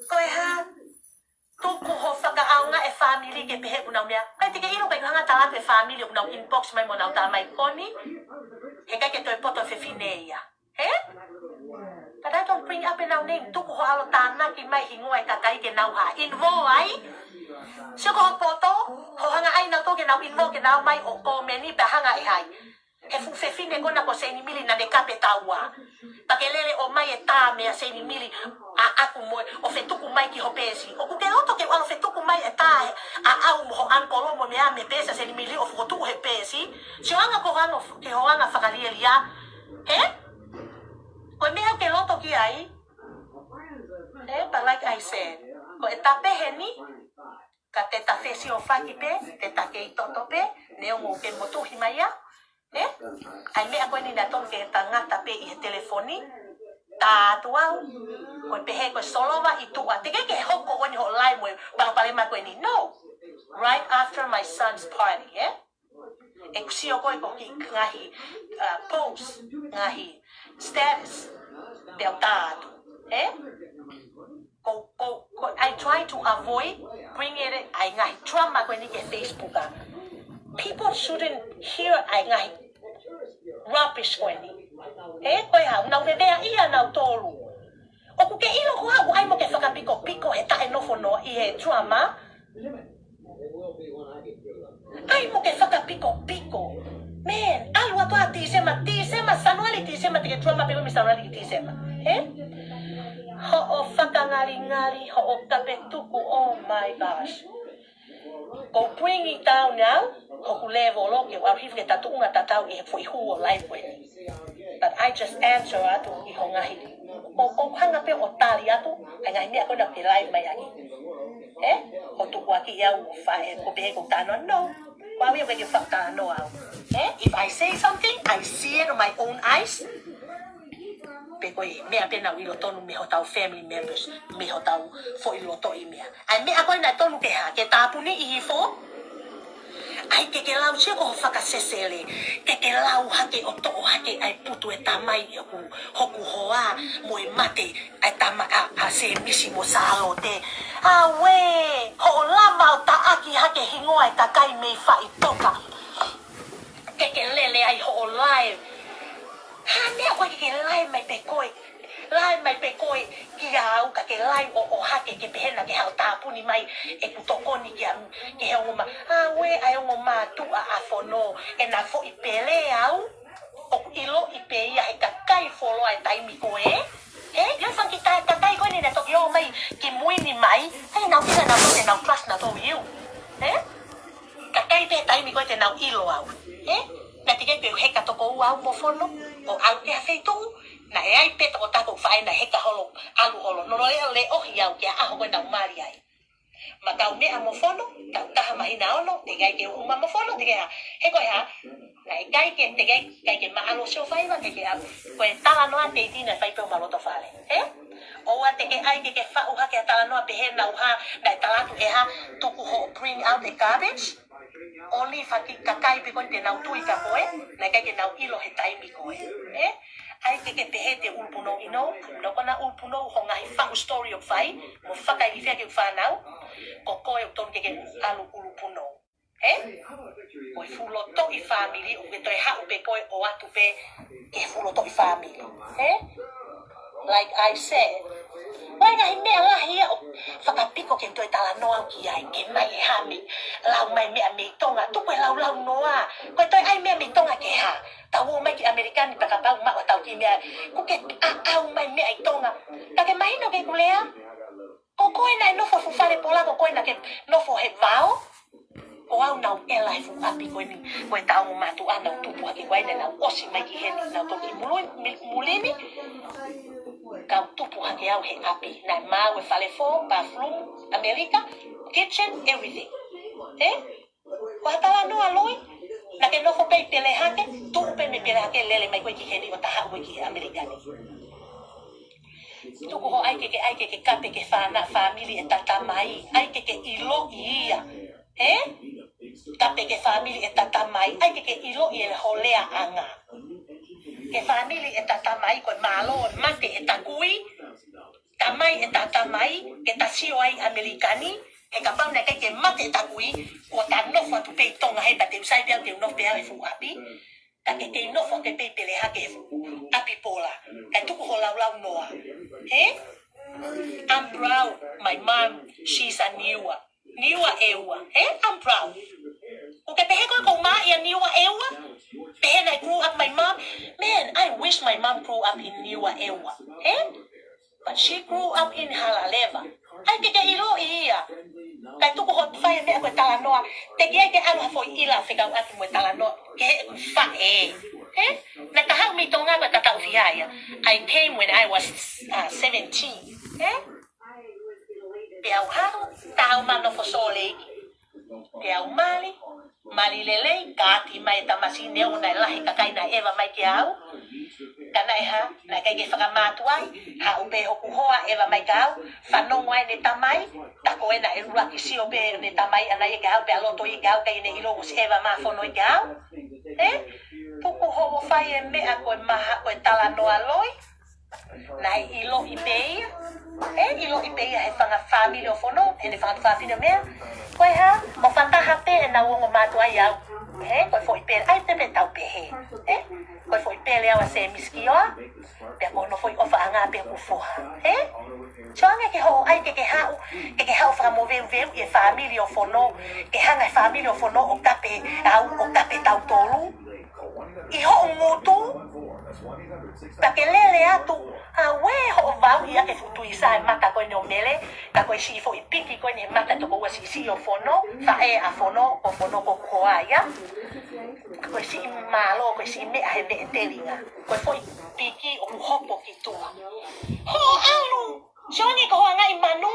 Koe ha, tuku ho whakaaunga e family ke pehe unau mea. Kai tike ilo kai hanga talatu e family unau inbox mai mo nau ta mai koni. He kai ke toi poto whiwhineia. Eh? But I don't bring up in our name. Tuku ho alo tāna ki mai hingoa e kakai ke nau ha. Invo ai. Sio ko ho poto, ho hanga ai nau to ke nau invo ke nau mai o ko meni pe hanga e hai. He fu fefine kona ko seini mili na nekape taua. Pakelele o mai e tā mea seini mili a aku moe o fetuku mai ki ho pesi. O kuke roto ke walo fetuku mai e tā a au mo ho ankolo mo mea me pesa seini mili o fukotuku he pesi. Sio anga ko hano ke ho anga whakarielia. He? Koe mea ke roto ki ai. But like I said, ko e tape heni, ka te tawhesi o whakipe, te take i toto pe, neo mo ke motuhi mai a. Ai mea koe ni na tonu ke tangata pe i he telefoni, tātu au, koe pehe koe solova i tua, te ke hoko wani ho lai moe, baka pale ma koe ni, no, right after my son's party, e kusio koe ko ki ngahi post, ngahi status, peo tātu, I try to avoid bringing it, ai ngahi drama koe ni ke Facebook a, people shouldn't hear ai ngahi rubbish koe ni. Koe hau, nau rewea ia nau tolu. O kuke ilo ko hau, ai mo ke whakapiko he tae nofo no i he drama. Ai mo ke whakapiko. Man, alua toa tisema, sanuali tisema, teke drama pero mi sanuali tisema. Ho o whakangari, ho o kapetuku, oh my gosh. Go bring it down now. Hoku level lo ke wa hifke tatu unga tatau I foi hu live with. But I just answer atu I ho ngahi. O hanga pe o tali atu ai ngai mea ko na ke live mai aki. O tu wa ki ya u fa ko be ko tano no. Wa we ke fa tano au. If I say something, I see it with my own eyes. Peko mea pena wilo tonu me hotau family members me hotau fo I loto I mea. Ai mea koe na tonu ke ha ke tāpuni I hifo. Ai ke lau sia ko whakasesele. Ke lau hake o to'o hake ai putu e tamai I hoku hoa mo e mate ai tama a se misi mo salo te. We ho lama o ta aki hake hingoa e takai mei wha I toka. Ke lele ai ho live. Mea koe ke lai mai pe koe ki au ka ke lai o hake ke pehena ke hao tāpuni mai e kutokoni ke heo ma we ai o ma tu a afono e na fo I pele au o ilo I pe ia he ka kai folo ai taimi koe yo fan ki ka kai koe ni na toki o mai ki muini mai nau kina na to te nau trust na to iu ka kai pe taimi koe te nau ilo au na tike pe heka toko au mo fono o au ke feitu na e ai peta o tako whae na heka holo alu holo no le ohi au ke aho koe nau mari ai ma tau mea mo fono tau taha mahina ono te gai ke uma mo fono te gai he koe ha na e gai ke mahalo seo whaiwa ke au koe tala noa te itina whai peo maloto whale oa te ke ai ke whau ha ke tala noa pehe nau ha na e talatu e ha tuku ho bring out the garbage only faki kakai pe koe te nau tui ka koe na kai ke nau ilo he taimi koe ai ke pehe te ulpuno ino no kona ulpuno ho ngahi whau story o whai mo whakai I whia ke whanau ko koe o ton ke alu ulpuno o fulo to I family o ke toi hau pe koe o atu pe ke fulo to I family like I said wai ngahi mea lahi o whakapiko ke toi tala noa ki ai ke mai e hami lau mai mea me tonga tu koe lau noa koe toi ai mea me tonga ke ha tau mai ki Amerikani pakapau ma o tau ki mea kuke au mai mea I tonga take mahino ke kulea Ko koe nai no fo fale pola ko koe na ke no fo he vao. Ko au nau ela fu api koe ni koe tau mo matu ana tupu ake koe na osi mai ki heni na to ki mulini. Kau tupu ake au he api na mau e fale fo bathroom America kitchen everything. Ko hatala no aloi na ke no fo pe pele hake tu pe me pele hake lele mai koe ki heni o taha koe ki Americani. Tuku ho ai ke kape ke whana family e tata mai. Ai ke ilo ia. Kape ke family e tata mai. Ai ke ilo ia holea anga. Ke family e tata mai koe malo mate e takui. Tamai e tata mai. Ke tasio ai Amerikani. Ke kapau na ke mate e takui. Ko ta nofo tu pe tonga hei pa te usai pia te unof pia e fu api. Ka ke nofo ke pe pele hake e fu api pola. Ka tuku ho lau noa. I'm proud. My mom, she's a Niua ewa. I'm proud. Okay, pehe ko ma ia Niua ewa. Pehe I grew up my mom. Man, I wish my mom grew up in Niua ewa. But she grew up in Halaleva. Ai ke ilo ia. Kai tuku hot fire me ko talanoa. Te ke alo fo ila fika atu mo talanoa. Ke fa na tahau mi tonga ko tatau fiaya. I came when I was 17. Piau hao, tau mano fo sole. Piau mali lele, kati mai tamasi neo na lahi kakai na eva mai ke au. Kana na kai ke whakamatu ai, ha upe hoku hoa eva mai kau, whanongo ai ne tamai, tako e na e rua ki si ope ne tamai ana i kau, pe aloto i kau, kai ne ilo us eva ma whono i kau. Puku homo whai e mea koe maha koe tala noa loi, nai ilo i peia. Ilo i peia he whanga family o whono, he ne whanga whawhina mea. Koe ha, o whataha pe e na uongo mātua i au. Koe fo i pere, ai te me tau pe he. Koe fo i pere awa se miski oa. Pea koe no fo i ofa anga pe ufoha. Choanga ke ho, ai ke hau whaka mo veu i e family o whono. Ke hanga e family o whono o kape tau tolu. I ho ngutu. Pa ke lele atu. We ho vau ia ke futu isa e mata koe no mele. Ka koe si fo i piki koe ne mata toko ua si o whono. Fa e a whono o whono ko koa ia. Koe si malo, koe si mea he me e telinga. Koe fo i piki o hopo ki tua. Ho alu! Shoni ko hoa ngai manu.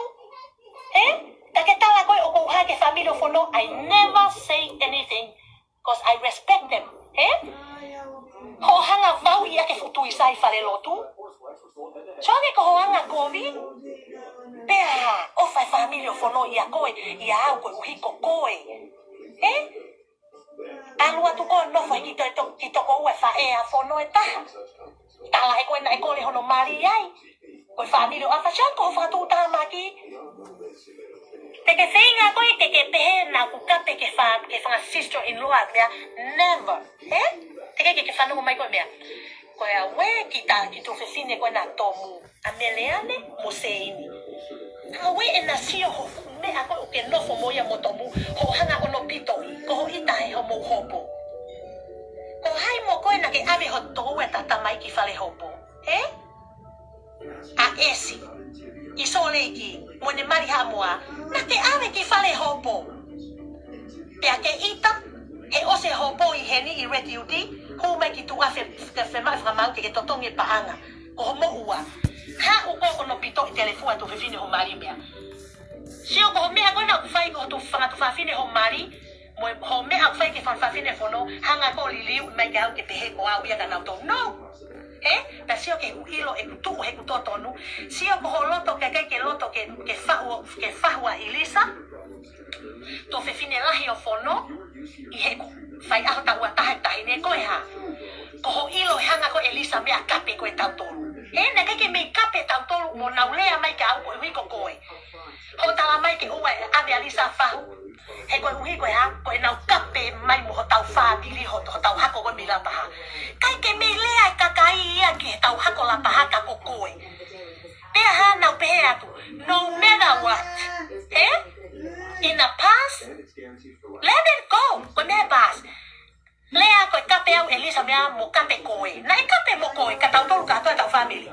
Ka ke tala koe o kou hae ke family o whono. I never say anything. Because I respect them. Ho hanga vau ia ke futu isa i whare lotu. Shoni ko hoa nga kovi. Pea, o whai family o whono ia koe. Ia au koe uhiko koe. Alu atu koe nofo i ki toko ue whae a whono e taha. Tala e koe na e kore hono mari ai. Koe family o awhashan ko whatu taha maki. Teke whenga koe ke pehe na kukape ke whanga sister-in-law mea. Never. Teke ke whanungo mai koe mea. Koe a we ki tofefine koe na tomu. A meleane mo seini. A we e na sio hofu. Mea koe o ke nofo moia mo tomu. Ho hanga ono pito i. Ko ho ita he homo hopo. Ko hai mo koe na ke ave ho tohu e tata mai ki whale hopo. A esi. I sole iki. Mo ne mari hamoa. Na ke ave ki whale hopo. Pea ke ita. He ose hopo i heni i refugee. Hu mai ki tu afe whemai whamau ke totongi paanga. Ko homo ua. Ha uko ono pito i telefua tu whewhine ho mari mea. Sio ko mea koe na kuwhai ko tu whanga tu whawhine ho mari. Mo ho mea kuwhai ke whawhine whono. Hanga ko li liu mai ke au ke pehe ko au ia ka nautou. No! Ta sio ke ilo e kutu he kutotonu. Sio ko ho loto ke kai ke loto ke whahua Elisa. To whewhine lahi o whono. I he ku whai aho ta ua tahi ne koe ha. Ko ho ilo he hanga ko Elisa mea kape koe tautolu. Na kai ke mei kape tautolu mo naulea mai ke au koe hui ko koe. Ho tala mai ke ua e ave Elisa whahu. He koe uhi koe ha, koe nau kape mai mo ho tau whaabili ho tau hako koe mi lapaha. Kai ke mei lea e kakai ia ke tau hako lapaha ka ko koe. Pea ha nau pehe atu, no matter what. In the past, let it go, koe mea pass. Lea koe kape au Elisa mea mo kape koe. Na e kape mo koe, ka tau tolu ka atoa tau family.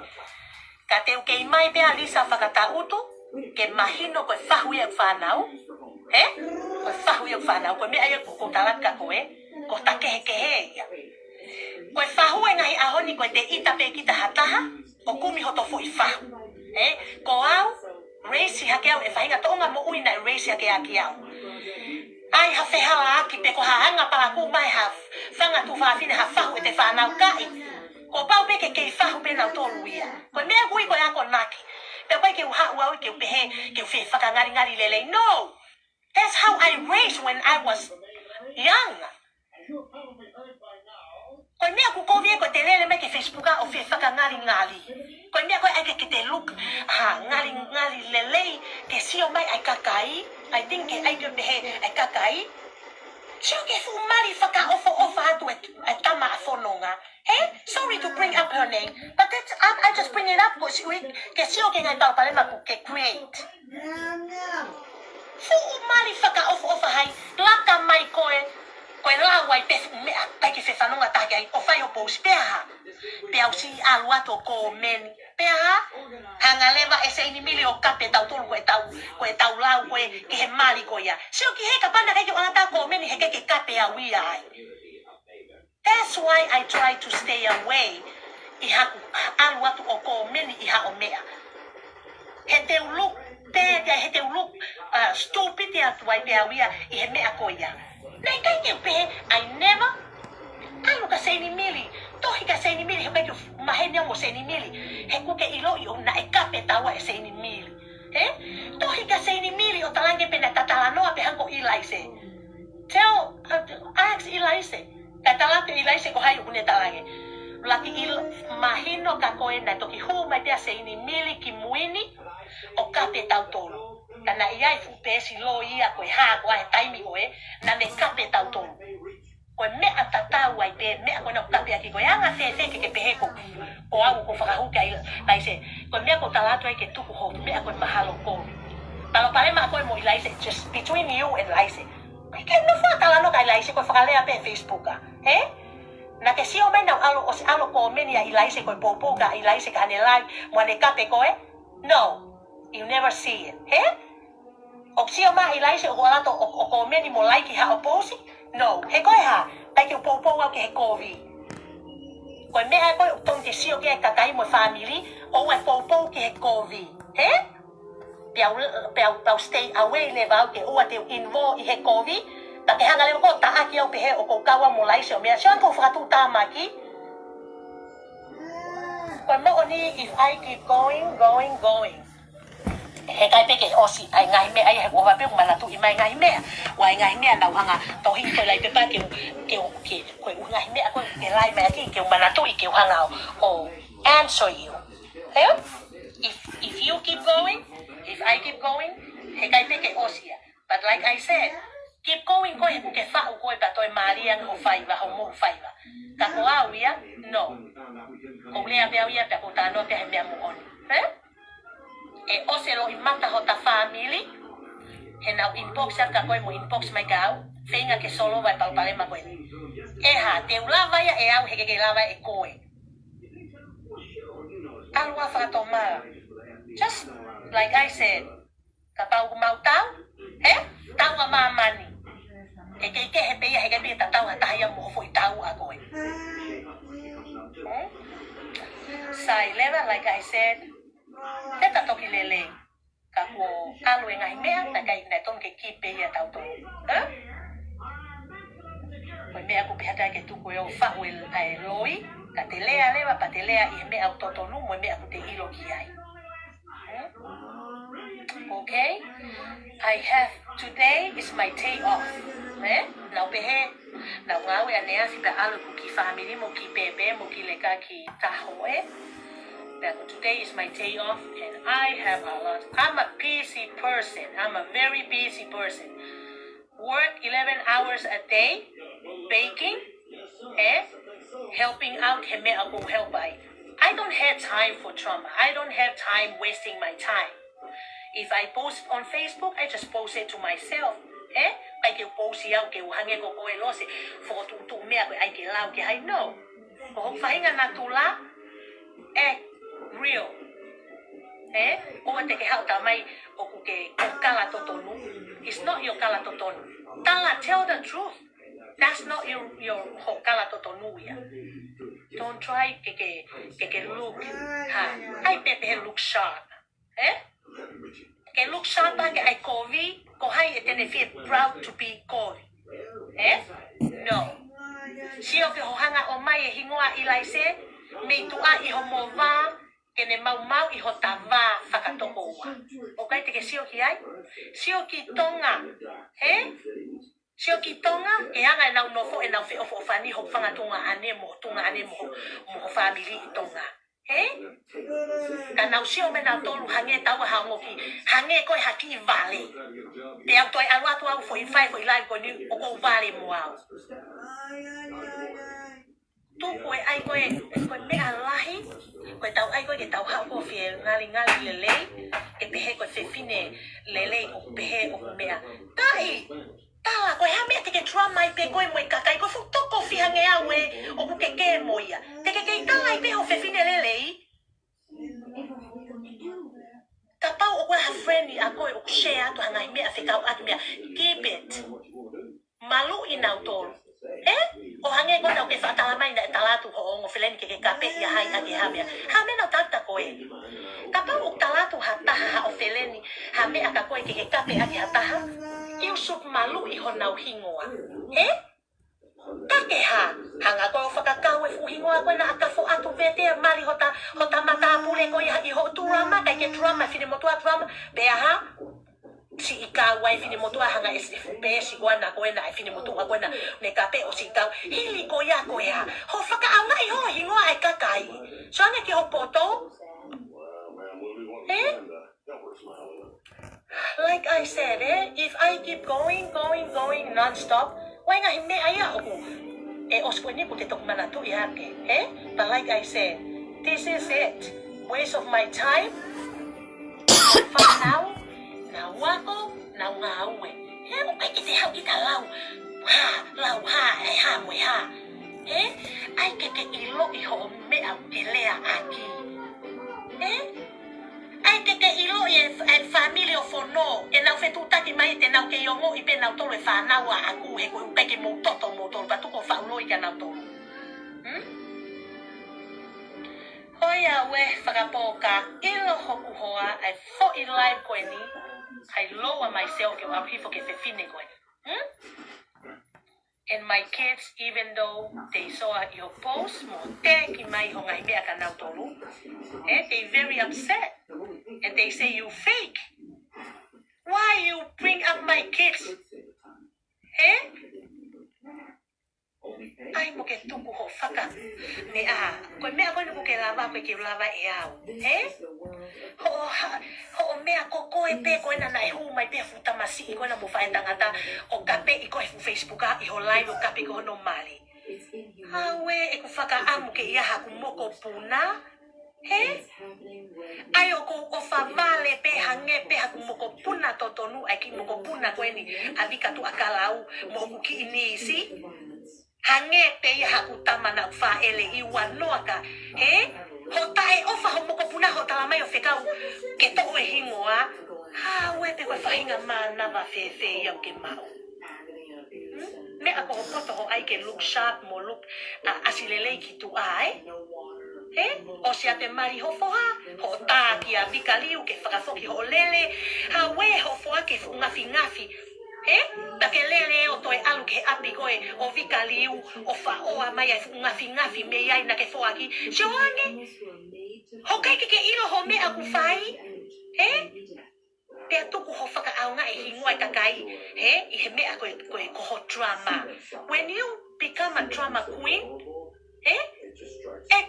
Ka te ukei mai pea Elisa whakata utu, ke mahino ko fahu yang fanau ko fahu yang fanau ko me ayo ko talat ka ko ko take ya ko fahu ngai ahoni ko te ita pe kita hataha o kumi hoto fu fahu ko au race hakea e fainga tonga mo uina race hakea kiao ai ha fehala ki pe ko hanga para ku mai ha fanga tu fa fine ha fahu te fanau kai ko pau pe ke fahu pe na to luia ko me gui ko ya ko naki pe ke ha wa ke pe ke fe faka ngari lele no. That's how I raised when I was young. Kau ni aku kau dia kau telele me ke Facebook a ofe faka ngali. Kau ni aku ai ke te look ngali lele ke sio mai ai kakai. I think ke ai ke ai kakai. Sio ke fu mali faka ofa tu tama fononga. Sorry to bring up her name, but that's I just bring it up because ke sio ke ngai tau pale ma ke create. Fu mali faka ofa hai laka mai koe la wai pe me ai ke fe fanonga ta ke o fai o post pe ha pe au si alua to ko men pe ha hanga leva ese ini mili o kape tau tolu ko tau lau ko ke he mali ko ya sio ki he ka panda ke ona ta ko men he ke kape a wi ai. That's why I try to stay away iha alua to o ko men iha o mea he te look he te look stupid ya tu ai pe a wi he mea ko ya. Nei kai ke pe I never alo ka sei ni mili tohi ka sei ni mili he ke maheni mo sei ni mili he ku ke ilo yo na e kape tawa e sei ni mili tohi ka sei ni mili o talange pe na tatalano pe hanko ilaise tell ask ilaise tatalate ilaise ko hayo une talange laki mahino ka ko na toki hu mai te sei ni mili ki muini o kape tautolo kana ia fu pesi lo ia ko ha ko ai taimi ko na me kape tau to ko me atata wa pe me ko na kape aki ko anga fe ke pe ko o au ko fa hu kai lai se ko me ko talato ai ke tu ko me ko mahalo ko talo pare ma ko mo lai se just between you and lai se ke no fa talano kai lai se ko fa le pe Facebook na ke si o mai na alo ko me ni ai lai se ko popo ka ai lai se ka ne lai mo ne kape ko no you never see it opsio ma ilai se o ala to o komeni mo like ha oposi no he ko ha ai ke popo wa ke kovi ko me ha ko ton ke sio ke kakai mo family o wa popo ke kovi piau stay away le va ke o te invo i he kovi ta ke hanga le ko ta aki o pe he o ko kawa mo lai se o me sio ko fa tu ta maki ko mo oni if I keep going he kai pe ke osi ai ngai me ai ho va pe mana tu i mai ngai me wai ngai me na hanga to hin ko lai pe pa ke ko ngai me ko ke lai me ki ke mana tu i ke hanga o answer you if you keep going if I keep going he kai pe ke osi but like I said keep going ko he ke fa ko pa to maria ho fai va ho mo fai va ka ko awia no ko le avia pe ko ta no pe me mo on o se lo imata hota family he na inbox ka ko mo inbox mai gao fenga ke solo vai palpale ma ko ha te ulava ya au he ke lava e ko alwa fa tomar just like I said ka pau mau tau tau ma mani ke he pe ya he ke ta tau ta ya mo foi tau a ko sai leva like I said Teta toki lele ka ko alu e ngai mea na kai na ton ke kipe ya tau to ko mea ko pehata ke tu ko yo fa wel ai loi ka te lea leva pa te lea i mea toto nu mo mea ko te ilo ki ai okay I have today is my day off na pehe na ngawe anea si pa alu ku ki family mo ki bebe mo ki leka ki tahoe that today is my day off and I have a lot. I'm a busy person. I'm a very busy person. Work 11 hours a day, baking, and helping out. I don't have time for trauma. I don't have time wasting my time. If I post on Facebook, I just post it to myself. I can post it out, ke uhange ko ko elose, for tu mea ko ai ke lau ke hai no. Ko fahinga natula real. O te ke hau tamai o ku ke kala totonu. It's not your kala totonu. Tala, tell the truth. That's not your kala totonu ya. Don't try ke look. Ai pepe look sharp. Ke look sharp ke ai kovi, ko hai etene feel proud to be kovi. No. Sio ke hohanga o mai e hingoa ilaise, me tua I ho mova, ke ne mau I ho tava whakatoko ua. Okay, te ke sio ki ai? Sio ki tonga. Sio ki tonga, ke anga e nau nofo e nau whiofo o whani ho whangatunga ane mo family I tonga. Ka nau sio me nau tolu hange taua haongo ki, hange koe haki I vale. Te au toi alu atu au foi lai ko ni o ko vale mo au. Tu koe ai koe me alahi, koe tau ai koe ke tau hao ko fie ngali lele, ke pehe koe fefine lele o pehe o mea. Tai! Tala, koe hame te ke drama I pe koe moi kakai, koe fu toko fi hange au o ku ke moia. Te ke tala I pe ho fefine lele. Ka pau o koe ha friendly a koe o share atu hangai mea whikau atu mea. Keep it. Malu I nau tolu. O hange koe tau ke whatalamai na talatu ho ongo whileni ke kape I hai ake hamea. Hame nau tauta koe. Ka pau o talatu ha taha ha o whileni, ha mea ka koe ke kape ake ha taha. Iu sup malu I ho nau hingoa. Take ha, hanga koe o whakakau e fuhingoa koe na akafo atu vete mali hota mata apule koe I ho turama, kai ke drama, whine motua drama, bea ha, si ikaw ai whine motua hanga e pe si wana koe na e whine motua koe na ne kape o si ikaw, hili koe a koe ha, ho whakau ngai ho hingoa ai kakai. So ane ki ho poto? Like I said, if I keep going non-stop, why nga hime aya oku? Osko ni pute tok manatu ihake, But like I said, this is it. Waste of my time. For now, now wako, now ngawe. Upai kite hau kita lau. Lau ai ha mwe ha. Ai ke ilo iho me au kelea aki. Ai te ilo e family o fono e nau fetutaki mai te nau ke iongo I pe nau tolo e whanau a aku he koe upe ke moutoto patuko whaulo I ka nau tolo. Hoia we whakapoka ilo hoku hoa ai fo I live koe ni I lower myself ke wapi fo ke fefine koe ni. And my kids, even though they saw your post, mo te ki mai ho ngai mea ka nau tolo, they very upset. And they say you fake. Why you bring up my kids? Ai mo ke tuku ho whaka me a. Koe mea koe nuku ke lava koe ke lava e au. Ho mea ko e pe koe na nai hu mai pe futa masi I koe na mo whae tangata o kape I koe fu Facebook I ho live o kape ko no mali. Hawe e ku whaka amu ke ia haku moko puna. Ai o whavale pe hange pe haku moko puna totonu ai ki moko puna koe ni avika tu akalau mo uki inisi. Hange pe ia haku tamana whaele I wanoaka. Ho tae ofa ho moko puna ho talamai o whekau ke to e hingoa. Hawe pe koe whahinga mana wa whewhe iau ke mau. Me ako ho poto ho ai ke look sharp mo look asilelei ki tu ai. O sia te mari ho foha, ho tā ki a vikaliu ke whakafoki ho lele, hawe ho foha ke ngafi. Ta ke lele o toi alu ke api koe o vikaliu, o whaoa mai ai ngafi me iai na ke foha ki. Sioange, ho kai ke ilo ho mea ku whai, Pea tuku ho whakaau nga e hingoa kakai, I he mea koe ko drama. When you become a drama queen,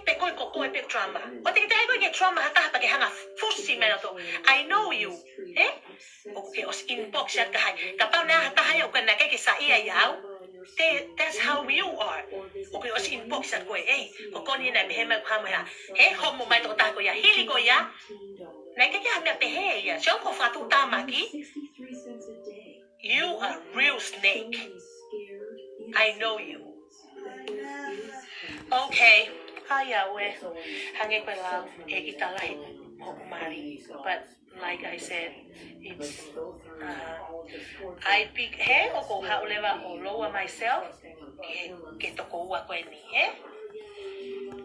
pe koe ko pe drama. O te ai koe ke drama hata ke hanga fusi mena to. I know you. O ke os inbox ya kahai. Ka pau na hata hai o kana ke sa ia iau. That's how you are. O ke os inbox ya koe ko koni na me hema ka ha. Homo mai to ta ko ya hili ko ya. Na ke ha me pe he ya. Sio ko fatu tamaki. You are real snake. I know you. Okay. Haya we. Hange koe lau. E kita lahi. hokumari. But like I said, it's I pick he o ko hauleva o lower myself ke toko ua koe ni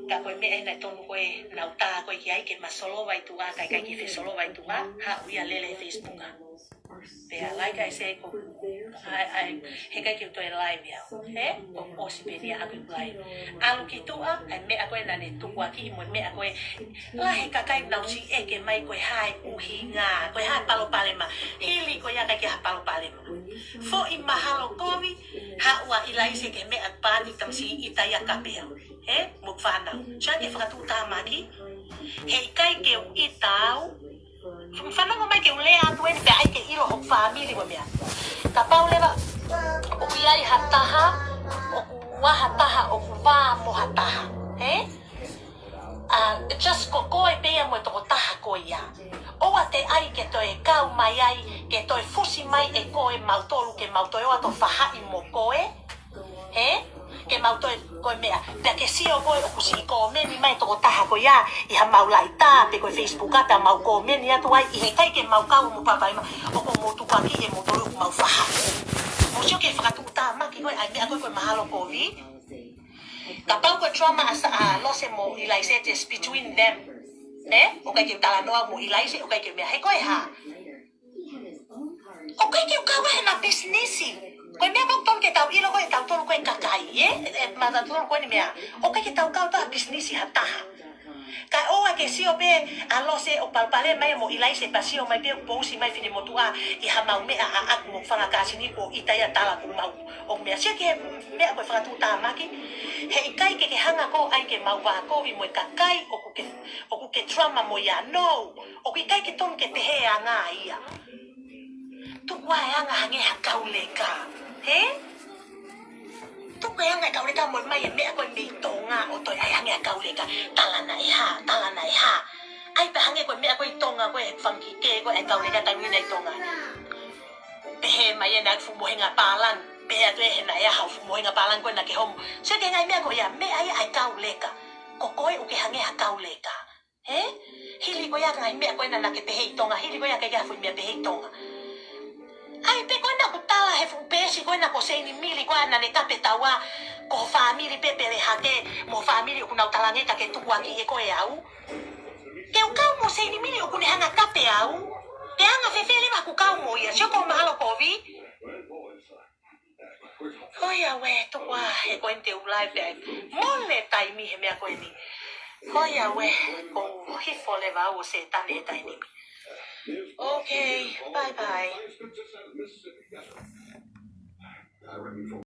ka koe mea ina tonu koe nauta koe ki ai ke masolo vai tua kai kai ki fe solo vai tua ha uia lele Facebook Pea, like I said, I he kai ki toi live ya o si penia aku live alu ki tua ai mea koe na ne tukua ki mo mea koe la he ka kai nau si ke mai koe hai uhi nga koe hai palo palema hili koe ya kai ki ha palo palema fo i mahalo kovi ha ua ilaisi ke mea pani tamsi itaya kapea mukfana cha ke fratuta maki he kai ke itau fana mo mai ke ulea tu ni pe ai ke ilo hok family mo mea ka pauleva o iai hataha o wa hataha o va mo hataha just ko e pe mo to taha ko ia o ate ai ke to e kau mai ai ke to e fusi mai e ko e mautolu ke mauto e to faha i mo ko ke mauto ko mea pe ke si o ko o kusi ko me ni mai to taha ko ia I ha maulai ta pe ko Facebook ata mau ko me ni atu ai I he kai ke mau kau mo papa ma o ko mo tu ka ki e mo to mau faha mo sio ke fratu ta ma ki ko ai me ko mahalo ko vi kapau ko trauma asa loss mo ilaisetes between them o kai ke tala noa mo ilaise o kai ke me he ko ha o kai ke ka wa na business Koe mea mau tonu ke tau ilo koe tau tonu koe kakai, mata tonu koe ni mea. O kai ke tau kau taha bisnisi hataha. Kai oa ke sio pe alo se o palpale mai mo ilai se pasio mai pe pousi mai fini motua I ha mau mea a ak mo fanga kasini ko itaya tala ku mau. O mea se ke mea koe whakatu ta maki. He kai ke hanga ko ai ke mau wa ko vi mo kakai o ku ke trauma mo ya no. O ku kai ke tonu ke te he anga ia. Tu wa anga hange hakauleka. Tu kaya nga kauleka mo mai me ako me tonga o to ai hanga kauleka talana ha ai pa hanga ko me ako tonga ko e funky ke ko e kauleka tangi na tonga pe mai na fu mo hinga palan pe atu e na ya ha fu mo hinga palan ko na ke hom se ke ngai me ko ya me ai kauleka ko ko e o ke hanga kauleka hili ko ya ngai me ko na ke te he tonga hili ko ya ke fu me te he tonga ai pe ko na ko tala he fu pesi ko na ko se ni mili ko na ne kape tawa ko family pe pele hake mo family ko na talange ka ke tu wa ki e ko e au ke o kau mo se ni mili ko ne hanga kape au te hanga fe feli ma ku kau mo ia sio ko mahalo ko vi Hoia we tu wa e ko ente u live back mole tai mi he me ko ni Hoia we ko hi fole va o se tane tai ni Okay, bye-bye.